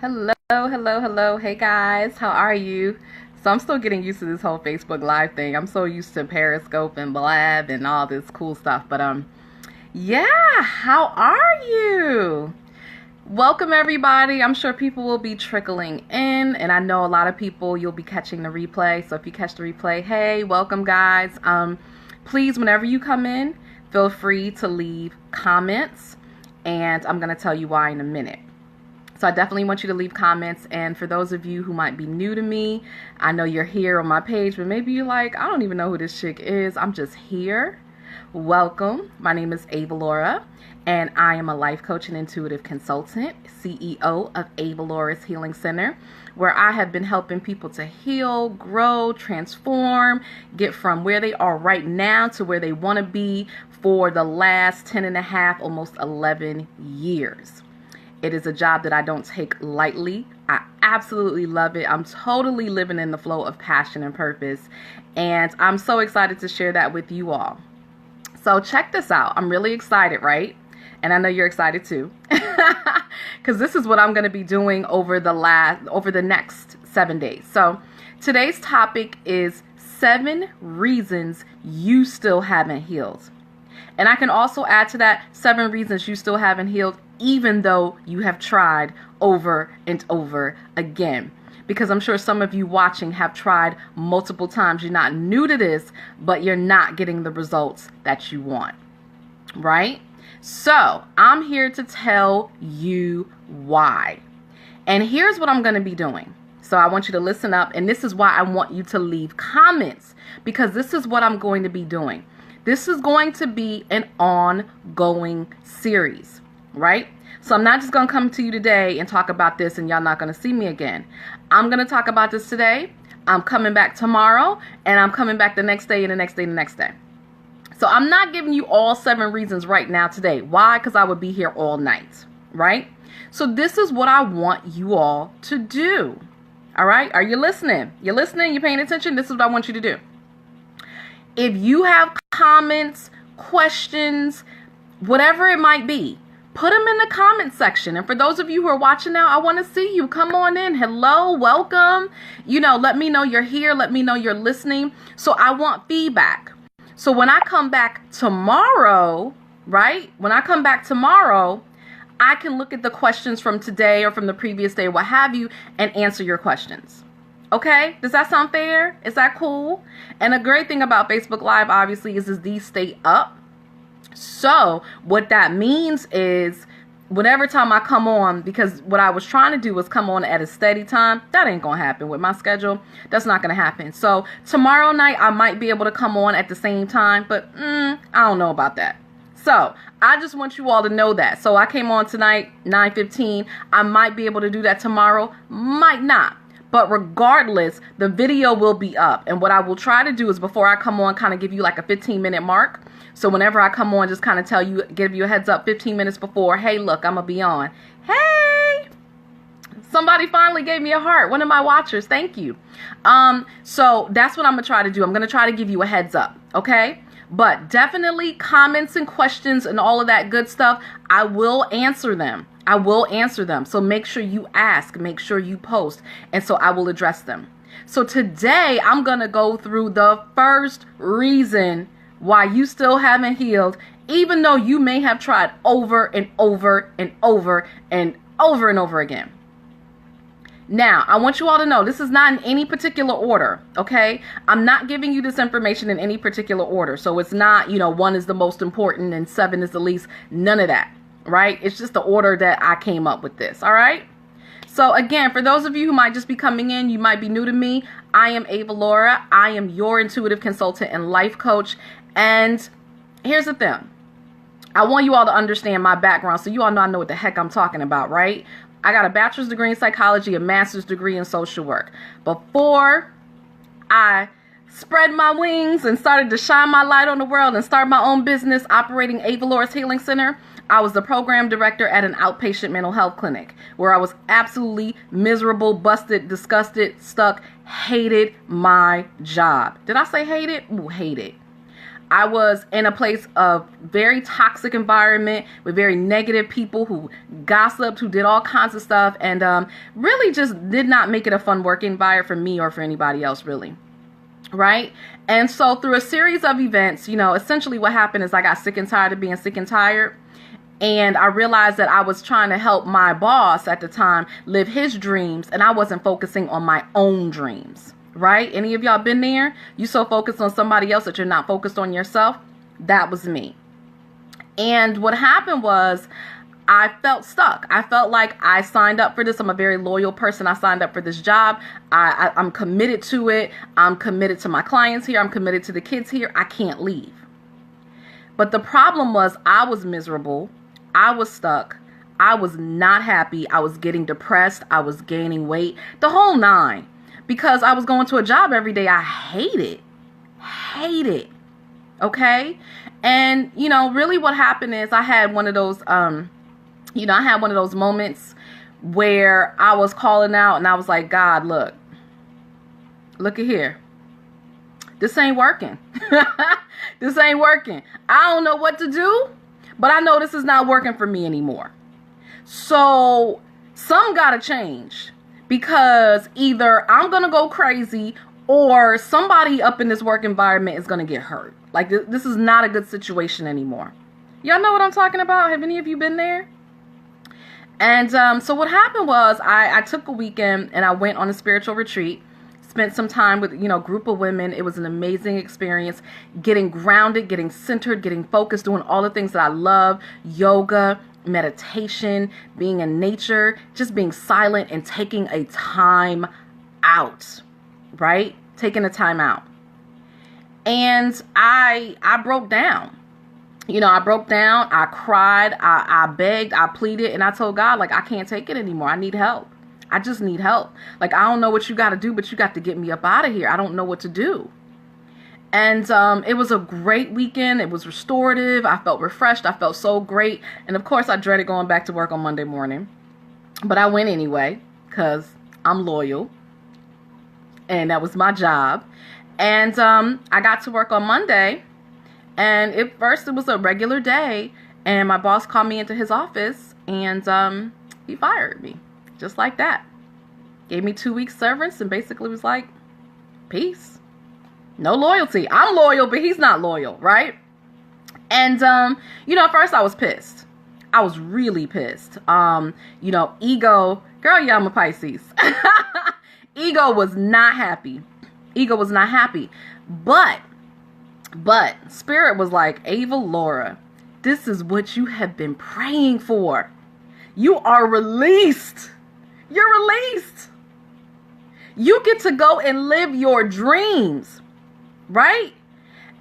Hello. Hey guys, how are you? So I'm still getting used to this whole Facebook Live thing. I'm so used to Periscope and Blab and all this cool stuff. But yeah, how are you? Welcome everybody. I'm sure people will be trickling in, and I know a lot of people you'll be catching the replay. So if you catch the replay, hey, welcome guys. Please, whenever you come in, feel free to leave comments, and I'm gonna tell you why in a minute. So I definitely want you to leave comments. And for those of you who might be new to me, I know you're here on my page, but maybe you're like, I don't even know who this chick is. I'm just here. Welcome. My name is Avalaura, and I am a life coach and intuitive consultant, CEO of Avalaura's Healing Center, where I have been helping people to heal, grow, transform, get from where they are right now to where they want to be for the last 10 and a half, almost 11 years. It is a job that I don't take lightly. I absolutely love it. I'm totally living in the flow of passion and purpose. And I'm so excited to share that with you all. So check this out. I'm really excited, right? And I know you're excited too. Because this is what I'm going to be doing over the next 7 days. So today's topic is 7 reasons you still haven't healed. And I can also add to that 7 reasons you still haven't healed, even though you have tried over and over again. Because I'm sure some of you watching have tried multiple times. You're not new to this, but you're not getting the results that you want, right? So I'm here to tell you why. And here's what I'm going to be doing. So I want you to listen up. And this is why I want you to leave comments, because this is what I'm going to be doing. This is going to be an ongoing series, right? So I'm not just going to come to you today and talk about this and y'all not going to see me again. I'm going to talk about this today. I'm coming back tomorrow, and I'm coming back the next day and the next day and the next day. So I'm not giving you all 7 reasons right now today. Why? Because I would be here all night, right? So this is what I want you all to do. All right? Are you listening? You're listening? You're paying attention? This is what I want you to do. If you have comments, questions, whatever it might be, put them in the comment section. And for those of you who are watching now, I want to see you. Come on in. Hello, welcome. Let me know you're here. Let me know you're listening. So I want feedback. So when I come back tomorrow, right? When I come back tomorrow, I can look at the questions from today or from the previous day, what have you, and answer your questions. Okay, does that sound fair? Is that cool? And a great thing about Facebook Live, obviously, is these stay up. So what that means is whenever time I come on, because what I was trying to do was come on at a steady time. That ain't going to happen with my schedule. That's not going to happen. So tomorrow night, I might be able to come on at the same time, but I don't know about that. So I just want you all to know that. So I came on tonight, 9:15. I might be able to do that tomorrow, might not. But regardless, the video will be up. And what I will try to do is before I come on, kind of give you like a 15-minute mark. So whenever I come on, just kind of give you a heads up 15 minutes before, hey, look, I'm going to be on. Hey, somebody finally gave me a heart. One of my watchers. Thank you. So that's what I'm going to try to do. I'm going to try to give you a heads up. Okay. But definitely comments and questions and all of that good stuff, I will answer them. I will answer them. So make sure you ask, make sure you post, and so I will address them. So today I'm going to go through the first reason why you still haven't healed, even though you may have tried over and over and over and over and over again. Now, I want you all to know this is not in any particular order, okay? I'm not giving you this information in any particular order. So it's not, 1 is the most important and 7 is the least. None of that, right? It's just the order that I came up with this, all right? So again, for those of you who might just be coming in, you might be new to me. I am Avalaura. I am your intuitive consultant and life coach. And here's the thing. I want you all to understand my background so you all know I know what the heck I'm talking about, right? I got a bachelor's degree in psychology, a master's degree in social work. Before I spread my wings and started to shine my light on the world and start my own business operating Avalaura's Healing Center, I was the program director at an outpatient mental health clinic where I was absolutely miserable, busted, disgusted, stuck, hated my job. Did I say hated? Ooh, hated. I was in a place of very toxic environment with very negative people who gossiped, who did all kinds of stuff, and really just did not make it a fun work environment for me or for anybody else, really. Right? And so through a series of events, essentially what happened is I got sick and tired of being sick and tired. And I realized that I was trying to help my boss at the time live his dreams, and I wasn't focusing on my own dreams, right? Any of y'all been there? You so focused on somebody else that you're not focused on yourself? That was me. And what happened was I felt stuck. I felt like I signed up for this. I'm a very loyal person. I signed up for this job. I'm committed to it. I'm committed to my clients here. I'm committed to the kids here. I can't leave. But the problem was I was miserable. I was stuck. I was not happy. I was getting depressed. I was gaining weight, the whole nine, because I was going to a job every day. I hate it. Okay. And, really what happened is I had one of those, I had one of those moments where I was calling out and I was like, God, look at here. This ain't working. This ain't working. I don't know what to do, but I know this is not working for me anymore. So some gotta change, because either I'm gonna go crazy or somebody up in this work environment is gonna get hurt. Like this is not a good situation anymore. Y'all know what I'm talking about? Have any of you been there? And so what happened was I took a weekend and I went on a spiritual retreat. Spent some time with, a group of women. It was an amazing experience, getting grounded, getting centered, getting focused, doing all the things that I love: yoga, meditation, being in nature, just being silent and taking a time out, right? Taking a time out. And I broke down. I broke down, I cried, I begged, I pleaded, and I told God, I can't take it anymore. I need help. I just need help. I don't know what you got to do, but you got to get me up out of here. I don't know what to do. And it was a great weekend. It was restorative. I felt refreshed. I felt so great. And of course, I dreaded going back to work on Monday morning. But I went anyway, because I'm loyal. And that was my job. And I got to work on Monday. And at first, it was a regular day. And my boss called me into his office. And he fired me. Just like that. Gave me 2 weeks severance and basically was like, peace. No loyalty. I'm loyal, but he's not loyal, right? And, at first I was pissed. I was really pissed. Ego, girl, yeah, I'm a Pisces. Ego was not happy. But Spirit was like, Avalaura, this is what you have been praying for. You are released. You're released. You get to go and live your dreams, right?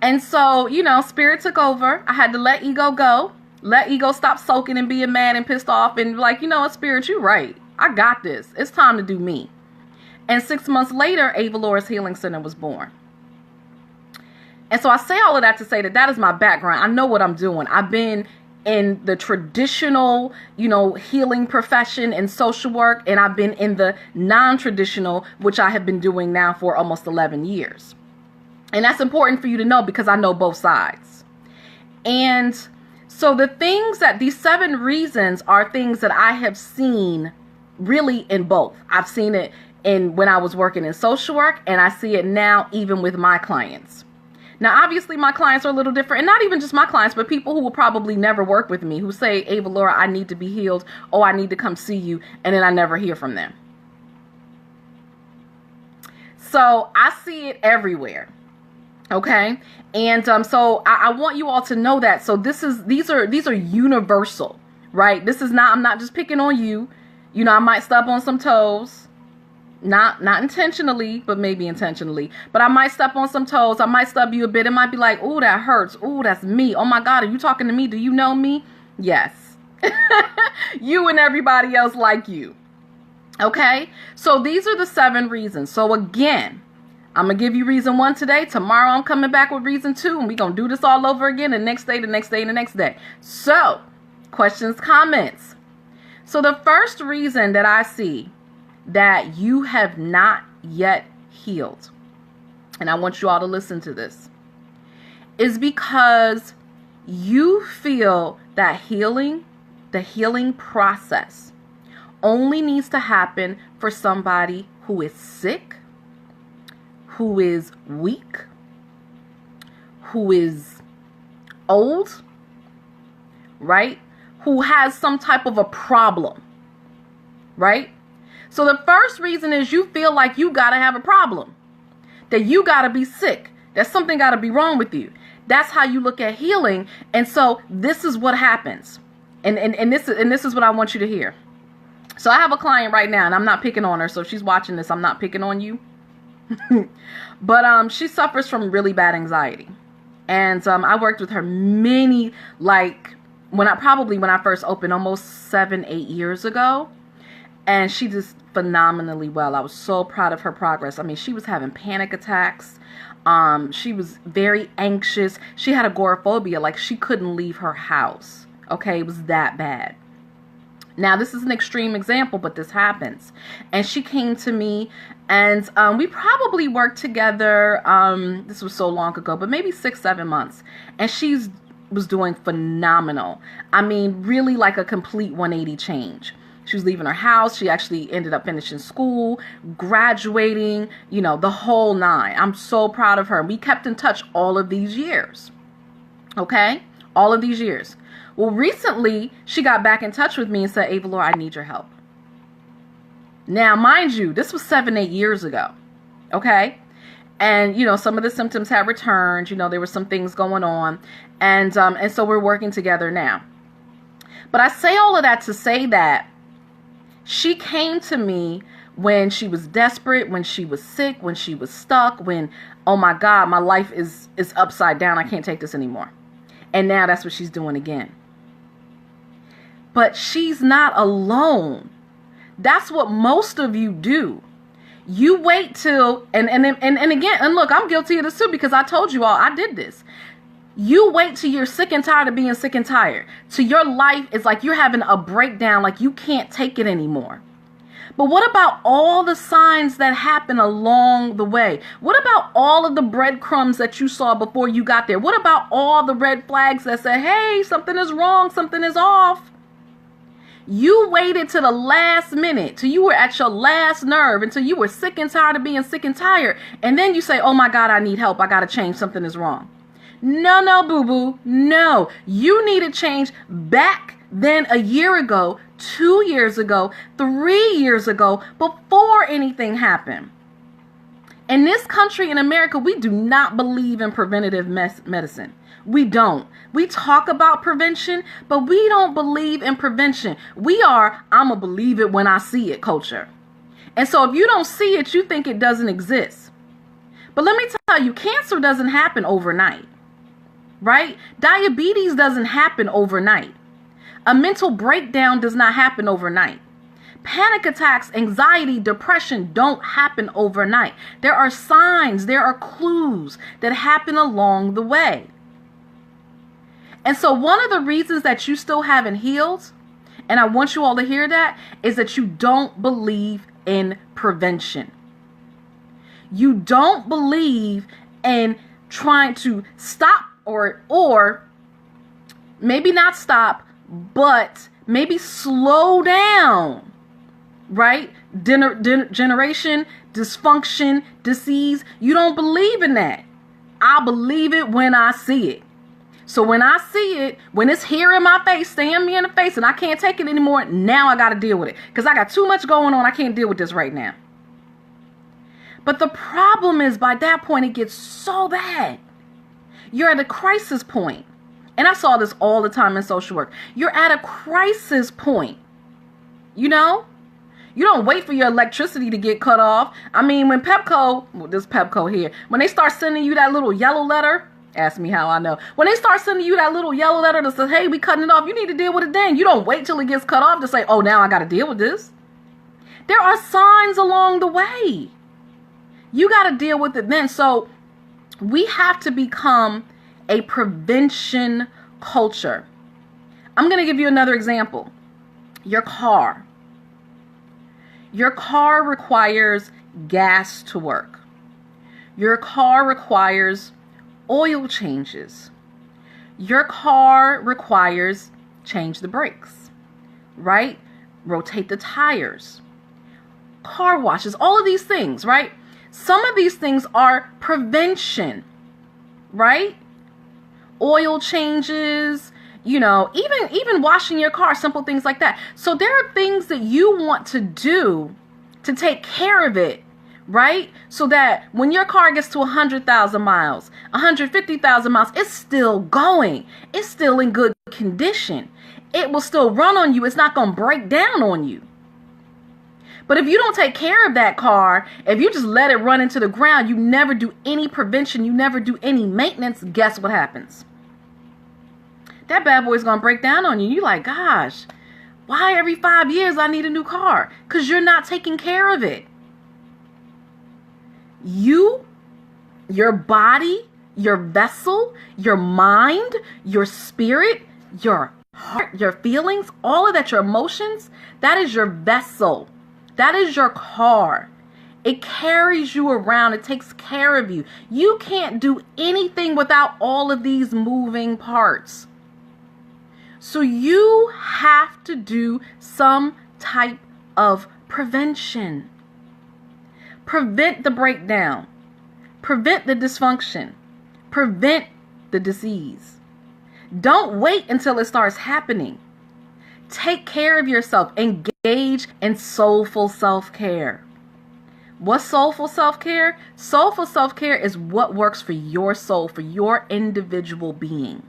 And so, Spirit took over. I had to let ego go. Let ego stop soaking and being mad and pissed off and what, Spirit, you're right. I got this. It's time to do me. And 6 months later, Avalaura's Healing Center was born. And so I say all of that to say that is my background. I know what I'm doing. I've been in the traditional, healing profession and social work, and I've been in the non-traditional, which I have been doing now for almost 11 years. And that's important for you to know, because I know both sides. And so these 7 reasons are things that I have seen really in both. I've seen it when I was working in social work, and I see it now even with my clients. Now, obviously, my clients are a little different, and not even just my clients, but people who will probably never work with me, who say, Avalaura, I need to be healed. Oh, I need to come see you. And then I never hear from them. So I see it everywhere. Okay. And so I want you all to know that. So these are universal, right? I'm not just picking on you. I might step on some toes. Not intentionally, but maybe intentionally. But I might step on some toes. I might stub you a bit. It might be like, ooh, that hurts. Ooh, that's me. Oh my God, are you talking to me? Do you know me? Yes. You and everybody else like you. Okay? So these are the 7 reasons. So again, I'm going to give you reason 1 today. Tomorrow I'm coming back with reason 2. And we're going to do this all over again the next day, the next day, and the next day. So, questions, comments. So the first reason that I see that you have not yet healed, and I want you all to listen to this, is because you feel that the healing process only needs to happen for somebody who is sick, who is weak, who is old, right? Who has some type of a problem, right? So the first reason is you feel like you got to have a problem, that you got to be sick, that something got to be wrong with you. That's how you look at healing. And so this is what happens. And this is what I want you to hear. So I have a client right now, and I'm not picking on her. So if she's watching this, I'm not picking on you. But she suffers from really bad anxiety. And I worked with her many, like when I first opened almost 7-8 years ago. And she did phenomenally well. I was so proud of her progress. I mean, she was having panic attacks. She was very anxious. She had agoraphobia, like she couldn't leave her house. Okay, it was that bad. Now, this is an extreme example, but this happens. And she came to me, and we probably worked together, this was so long ago, but maybe 6-7 months. And she was doing phenomenal. I mean, really like a complete 180 change. She was leaving her house. She actually ended up finishing school, graduating, you know, the whole nine. I'm so proud of her. We kept in touch all of these years. Okay? All of these years. Well, recently, she got back in touch with me and said, Avalaura, I need your help. Now, mind you, this was 7-8 years ago. Okay? And, you know, some of the symptoms had returned. You know, there were some things going on. And so we're working together now. But I say all of that to say that she came to me when she was desperate, when she was sick, when she was stuck, when, oh my God, my life is upside down. I can't take this anymore. And now that's what she's doing again. But she's not alone. That's what most of you do. You wait till, and again, and look, I'm guilty of this too, because I told you all, I did this. You wait till you're sick and tired of being sick and tired. Till your life is like you're having a breakdown, like you can't take it anymore. But what about all the signs that happen along the way? What about all of the breadcrumbs that you saw before you got there? What about all the red flags that say, hey, something is wrong, something is off? You waited to the last minute, till you were at your last nerve, until you were sick and tired of being sick and tired. And then you say, oh my God, I need help. I got to change. Something is wrong. No, boo-boo. No, you need to change back then a year ago, 2 years ago, 3 years ago, before anything happened. In this country, in America, we do not believe in preventative medicine. We don't. We talk about prevention, but we don't believe in prevention. We are, I'm going to believe it when I see it culture. And so if you don't see it, you think it doesn't exist. But let me tell you, cancer doesn't happen overnight. Right? Diabetes doesn't happen overnight. A mental breakdown does not happen overnight. Panic attacks, anxiety, depression don't happen overnight. There are signs, there are clues that happen along the way. And so one of the reasons that you still haven't healed, and I want you all to hear that, is that you don't believe in prevention. You don't believe in trying to stop or maybe not stop, but maybe slow down, right? Generation, dysfunction, disease. You don't believe in that. I believe it when I see it. So when I see it, when it's here in my face, staring me in the face, and I can't take it anymore, now I got to deal with it. Because I got too much going on. I can't deal with this right now. But the problem is, by that point, it gets so bad. You're at a crisis point. And I saw this all the time in social work. You're at a crisis point. You know? You don't wait for your electricity to get cut off. I mean, when Pepco, well, this Pepco here, when they start sending you that little yellow letter, ask me how I know. When they start sending you that little yellow letter that says, hey, we cutting it off, you need to deal with it then. You don't wait till it gets cut off to say, oh, now I got to deal with this. There are signs along the way. You got to deal with it then. So we have to become a prevention culture. I'm going to give you another example. Your car. Your car requires gas to work. Your car requires Oil changes. Your car requires change the brakes, right? Rotate the tires. Car washes, all of these things, right? Some of these things are prevention, right? Oil changes, even washing your car, simple things like that. So there are things that you want to do to take care of it, right? So that when your car gets to 100,000 miles, 150,000 miles, it's still going. It's still in good condition. It will still run on you. It's not going to break down on you. But if you don't take care of that car, if you just let it run into the ground, you never do any prevention, you never do any maintenance, guess what happens? That bad boy's going to break down on you. You're like, gosh, why every 5 years I need a new car? Because you're not taking care of it. You, your body, your vessel, your mind, your spirit, your heart, your feelings, all of that, your emotions, that is your vessel. That is your car. It carries you around. It takes care of you. You can't do anything without all of these moving parts. So you have to do some type of prevention. Prevent the breakdown. Prevent the dysfunction. Prevent the disease. Don't wait until it starts happening. Take care of yourself. Engage in soulful self-care. What's soulful self-care? Soulful self-care is what works for your soul, for your individual being.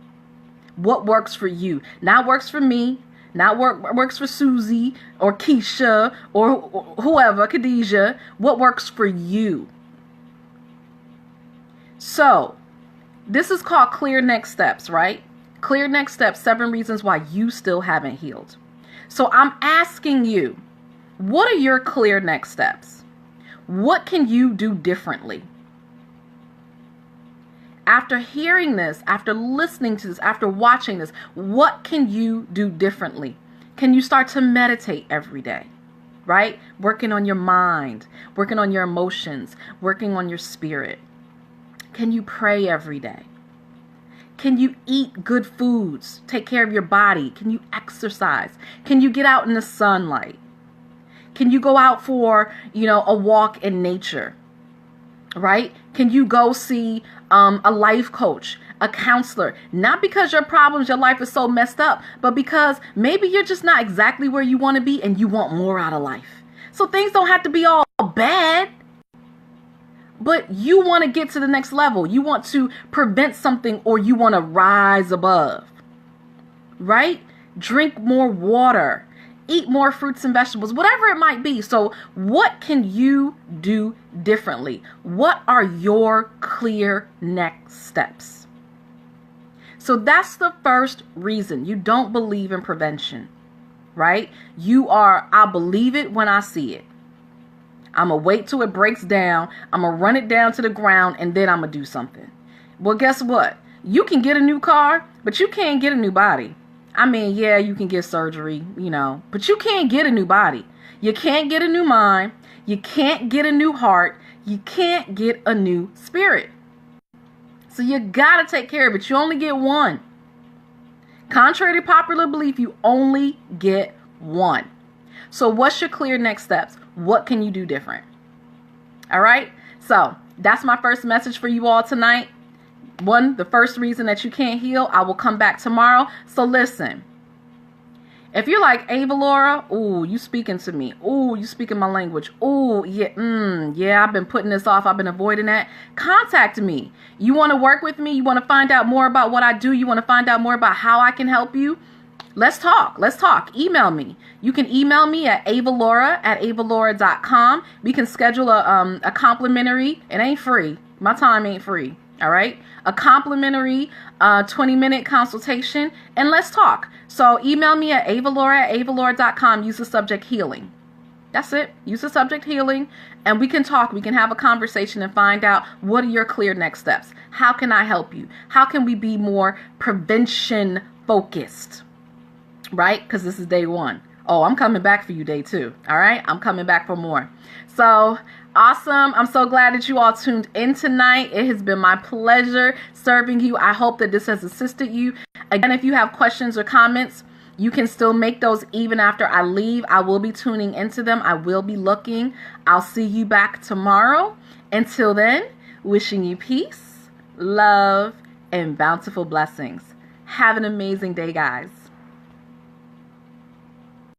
What works for you. Not works for me. Not works for Susie or Keisha or whoever, Khadijah. What works for you. So, this is called clear next steps, right? Clear next steps, 7 reasons why you still haven't healed. So I'm asking you, what are your clear next steps? What can you do differently? After hearing this, after listening to this, after watching this, what can you do differently? Can you start to meditate every day, right? Working on your mind, working on your emotions, working on your spirit. Can you pray every day? Can you eat good foods? Take care of your body? Can you exercise? Can you get out in the sunlight? Can you go out for, a walk in nature? Right? Can you go see a life coach, a counselor? Not because your problems, your life is so messed up, but because maybe you're just not exactly where you want to be and you want more out of life. So things don't have to be all bad. But you want to get to the next level. You want to prevent something or you want to rise above. Right? Drink more water. Eat more fruits and vegetables. Whatever it might be. So what can you do differently? What are your clear next steps? So that's the first reason you don't believe in prevention. Right? I believe it when I see it. I'm going to wait till it breaks down. I'm going to run it down to the ground and then I'm going to do something. Well, guess what? You can get a new car, but you can't get a new body. I mean, yeah, you can get surgery, but you can't get a new body. You can't get a new mind. You can't get a new heart. You can't get a new spirit. So you got to take care of it. You only get one. Contrary to popular belief, you only get one. So what's your clear next steps? What can you do different? All right. So that's my first message for you all tonight. The first reason that you can't heal. I will come back tomorrow. So listen, if you're like, Avalaura, ooh, you speaking to me. Ooh, you speaking my language. Ooh, yeah, I've been putting this off. I've been avoiding that. Contact me. You want to work with me? You want to find out more about what I do? You want to find out more about how I can help you? Let's talk. Email me. You can email me at avalaura@avalaura.com. We can schedule a complimentary. It ain't free. My time ain't free. All right. A complimentary 20-minute consultation. And let's talk. So email me at avalaura@avalaura.com. Use the subject healing. That's it. Use the subject healing. And we can talk. We can have a conversation and find out what are your clear next steps. How can I help you? How can we be more prevention focused? Right? Because this is day one. Oh, I'm coming back for you day 2. All right. I'm coming back for more. So awesome. I'm so glad that you all tuned in tonight. It has been my pleasure serving you. I hope that this has assisted you. Again, if you have questions or comments, you can still make those even after I leave. I will be tuning into them. I will be looking. I'll see you back tomorrow. Until then, wishing you peace, love, and bountiful blessings. Have an amazing day, guys.